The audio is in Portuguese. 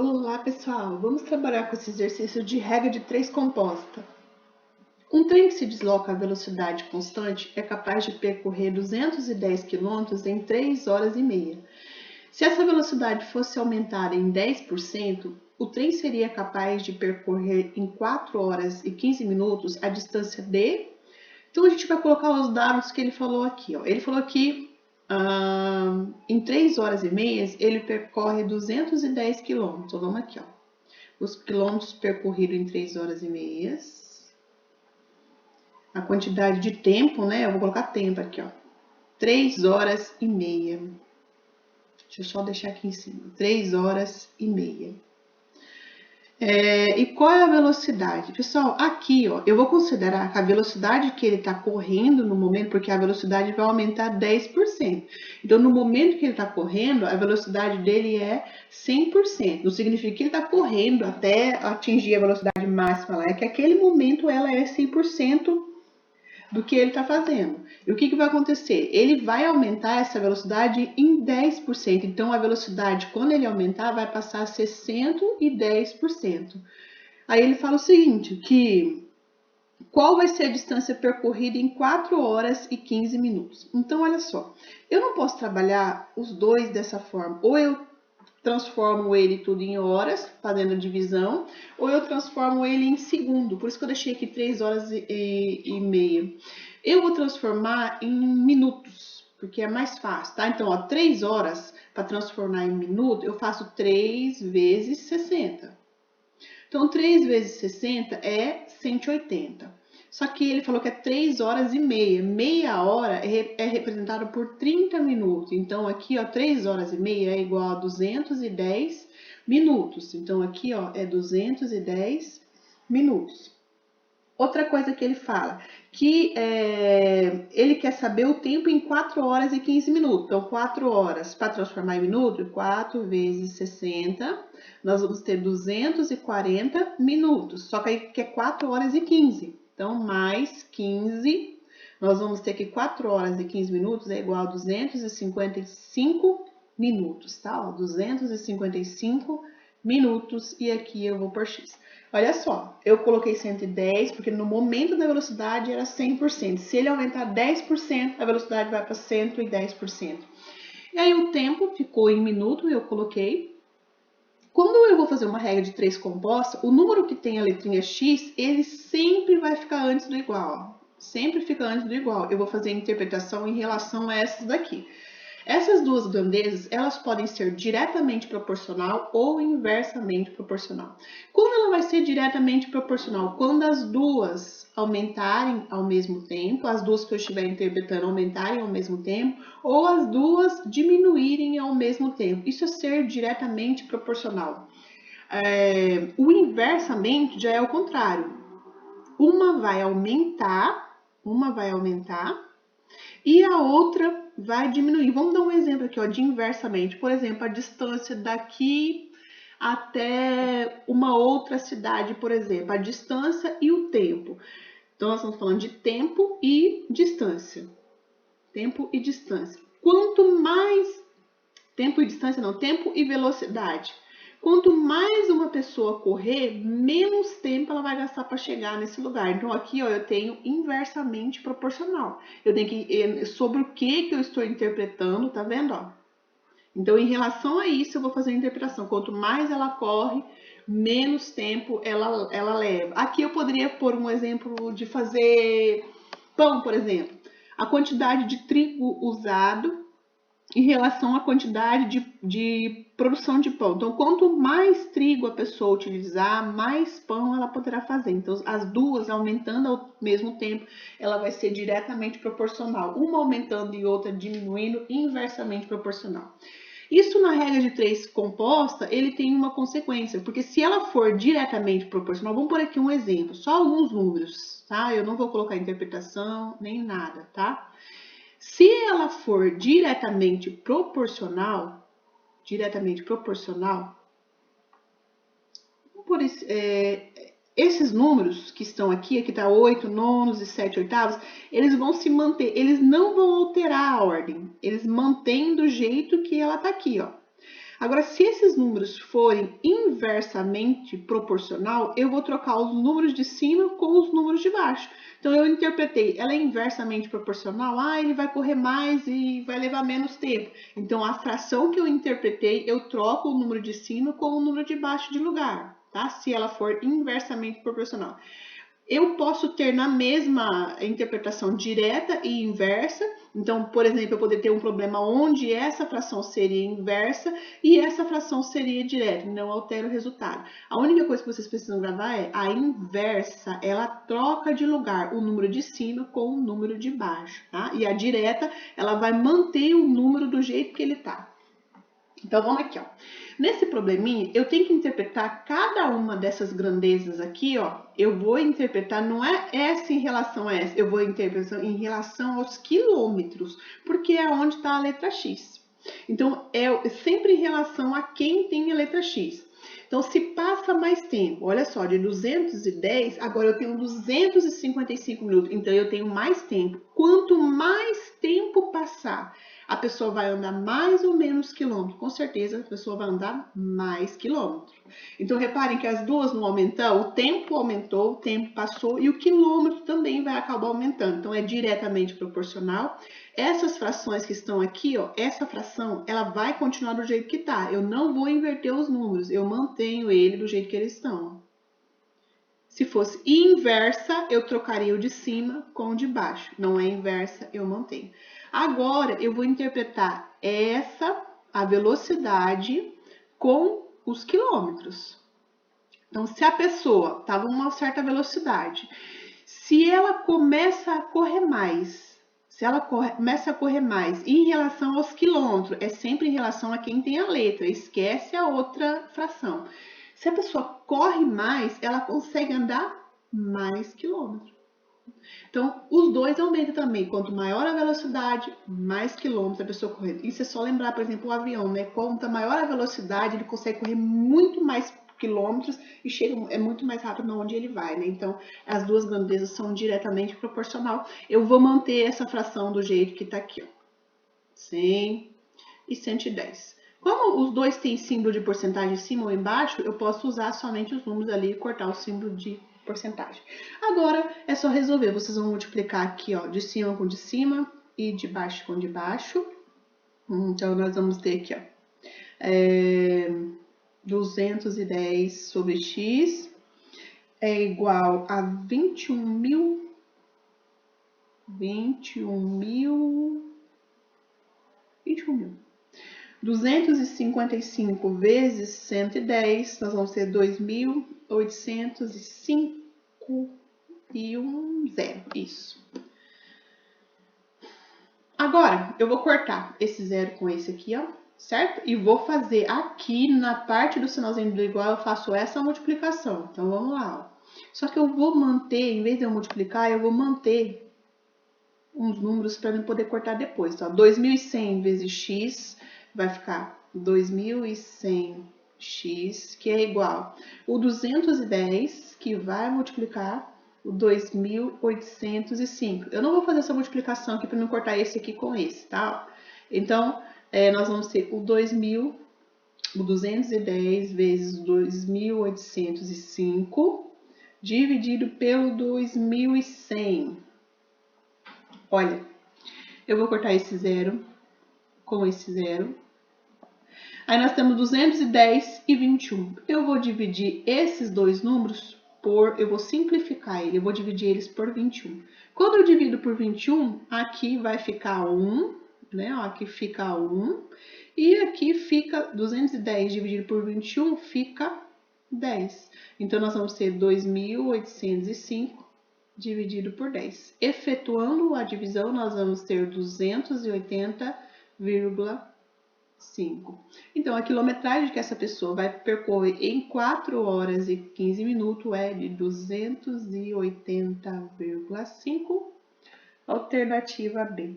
Olá, pessoal! Vamos trabalhar com esse exercício de regra de 3 composta. Um trem que se desloca a velocidade constante é capaz de percorrer 210 km em 3 horas e meia. Se essa velocidade fosse aumentada em 10%, o trem seria capaz de percorrer em 4 horas e 15 minutos a distância de... Então, a gente vai colocar os dados que ele falou aqui. Ele falou que em 3 horas e meia, ele percorre 210 km. Então, vamos aqui, os quilômetros percorridos em 3 horas e meia. A quantidade de tempo, né? Eu vou colocar tempo aqui, 3 horas e meia. Deixa eu só deixar aqui em cima. 3 horas e meia. E qual é a velocidade? Pessoal, aqui, eu vou considerar a velocidade que ele está correndo no momento, porque a velocidade vai aumentar 10%. Então, no momento que ele está correndo, a velocidade dele é 100%. Não significa que ele está correndo até atingir a velocidade máxima lá. É que aquele momento ela é 100% do que ele está fazendo. E o que vai acontecer? Ele vai aumentar essa velocidade em 10%. Então, a velocidade, quando ele aumentar, vai passar a ser 110%. Aí ele fala o seguinte, que qual vai ser a distância percorrida em 4 horas e 15 minutos? Então, olha só, eu não posso trabalhar os dois dessa forma. Ou eu transformo ele tudo em horas, fazendo a divisão, ou eu transformo ele em segundo. Por isso que eu deixei aqui 3 horas e meia. Eu vou transformar em minutos, porque é mais fácil, tá? Então, 3 horas, para transformar em minuto, eu faço 3 vezes 60. Então, 3 vezes 60 é 180. Só que ele falou que é 3 horas e meia. Meia hora é representado por 30 minutos. Então, aqui, 3 horas e meia é igual a 210 minutos. Então, aqui, é 210 minutos. Outra coisa que ele fala, que ele quer saber o tempo em 4 horas e 15 minutos. Então, 4 horas, para transformar em minuto, 4 vezes 60, nós vamos ter 240 minutos. Só que aí que é 4 horas e 15. Então, mais 15, nós vamos ter que 4 horas e 15 minutos é igual a 255 minutos, tá? 255 minutos e aqui eu vou por X. Olha só, eu coloquei 110 porque no momento da velocidade era 100%. Se ele aumentar 10%, a velocidade vai para 110%. E aí o tempo ficou em minuto, eu coloquei. Quando eu vou fazer uma regra de 3 composta, o número que tem a letrinha X, ele sempre vai ficar antes do igual. Sempre fica antes do igual. Eu vou fazer a interpretação em relação a essas daqui. Essas duas grandezas, elas podem ser diretamente proporcional ou inversamente proporcional. Quando ela vai ser diretamente proporcional? Quando as duas aumentarem ao mesmo tempo, as duas que eu estiver interpretando aumentarem ao mesmo tempo, ou as duas diminuírem ao mesmo tempo. Isso é ser diretamente proporcional. O inversamente já é o contrário. Uma vai aumentar e a outra vai diminuir. Vamos dar um exemplo aqui, de inversamente. Por exemplo, a distância daqui até uma outra cidade, por exemplo, a distância e o tempo. Então, nós estamos falando de tempo e distância. Tempo e distância. Quanto mais... Tempo e distância não, tempo e velocidade. Quanto mais uma pessoa correr, menos tempo ela vai gastar para chegar nesse lugar. Então, aqui, eu tenho inversamente proporcional. Eu tenho que... Sobre o que eu estou interpretando, tá vendo, Então, em relação a isso, eu vou fazer a interpretação. Quanto mais ela corre, menos tempo ela leva. Aqui eu poderia pôr um exemplo de fazer pão, por exemplo. A quantidade de trigo usado em relação à quantidade de produção de pão. Então, quanto mais trigo a pessoa utilizar, mais pão ela poderá fazer. Então, as duas aumentando ao mesmo tempo, ela vai ser diretamente proporcional. Uma aumentando e outra diminuindo, inversamente proporcional. Isso na regra de 3 composta, ele tem uma consequência, porque se ela for diretamente proporcional, vamos por aqui um exemplo, só alguns números, tá? Eu não vou colocar interpretação nem nada, tá? Se ela for diretamente proporcional, por esses números que estão aqui está 8 nonos e 7 oitavos, eles vão se manter, eles não vão alterar a ordem, eles mantêm do jeito que ela está aqui, Agora, se esses números forem inversamente proporcional, eu vou trocar os números de cima com os números de baixo. Então, eu interpretei, ela é inversamente proporcional, ele vai correr mais e vai levar menos tempo. Então, a fração que eu interpretei, eu troco o número de cima com o número de baixo de lugar, tá? Se ela for inversamente proporcional. Eu posso ter na mesma interpretação direta e inversa. Então, por exemplo, eu poderia ter um problema onde essa fração seria inversa e essa fração seria direta, não altera o resultado. A única coisa que vocês precisam gravar é a inversa, ela troca de lugar o número de cima com o número de baixo, tá? E a direta, ela vai manter o número do jeito que ele tá. Então, vamos aqui, ó. Nesse probleminha, eu tenho que interpretar cada uma dessas grandezas aqui, ó. Eu vou interpretar, não é essa em relação a essa, eu vou interpretar em relação aos quilômetros, porque é onde está a letra X. Então, é sempre em relação a quem tem a letra X. Então, se passa mais tempo, olha só, de 210, agora eu tenho 255 minutos, então eu tenho mais tempo. Quanto mais tempo passar, a pessoa vai andar mais ou menos quilômetros. Com certeza, a pessoa vai andar mais quilômetros. Então, reparem que as duas não aumentam, o tempo aumentou, o tempo passou e o quilômetro também vai acabar aumentando. Então, é diretamente proporcional. Essas frações que estão aqui, ó, essa fração, ela vai continuar do jeito que está. Eu não vou inverter os números, eu mantenho ele do jeito que eles estão. Se fosse inversa, eu trocaria o de cima com o de baixo. Não é inversa, eu mantenho. Agora, eu vou interpretar a velocidade com os quilômetros. Então, se a pessoa estava a uma certa velocidade, se ela começa a correr mais, em relação aos quilômetros, é sempre em relação a quem tem a letra, esquece a outra fração. Se a pessoa corre mais, ela consegue andar mais quilômetros. Então, os dois aumentam também. Quanto maior a velocidade, mais quilômetros a pessoa corre. Isso é só lembrar, por exemplo, o avião, né? Quanto maior a velocidade, ele consegue correr muito mais quilômetros e é muito mais rápido onde ele vai, né? Então, as duas grandezas são diretamente proporcional. Eu vou manter essa fração do jeito que tá aqui, ó. 100 e 110. Como os dois têm símbolo de porcentagem em cima ou embaixo, eu posso usar somente os números ali e cortar o símbolo de porcentagem. Agora é só resolver. Vocês vão multiplicar aqui, ó, de cima com de cima e de baixo com de baixo. Então, nós vamos ter aqui, ó, 210 sobre x é igual a 21.000 255 vezes 110, nós vamos ter 2.805 e um zero, isso. Agora, eu vou cortar esse zero com esse aqui, ó, certo? E vou fazer aqui na parte do sinalzinho do igual, eu faço essa multiplicação. Então, vamos lá, ó. Só que eu vou manter, em vez de eu multiplicar, eu vou manter uns números para eu poder cortar depois, tá? 2.100 vezes x vai ficar 2.100x, que é igual o 210, que vai multiplicar o 2.805. Eu não vou fazer essa multiplicação aqui para não cortar esse aqui com esse, tá? Então, nós vamos ter o 210 vezes 2.805 dividido pelo 2.100. Olha, eu vou cortar esse zero com esse zero. Aí nós temos 210 e 21. Eu vou dividir esses dois números eu vou simplificar ele, eu vou dividir eles por 21. Quando eu divido por 21, aqui vai ficar 1, né? Ó, aqui fica 1. E aqui fica 210 dividido por 21, fica 10. Então, nós vamos ter 2.805 dividido por 10. Efetuando a divisão, nós vamos ter 280,5. Então, a quilometragem que essa pessoa vai percorrer em 4 horas e 15 minutos é de 280,5, alternativa B.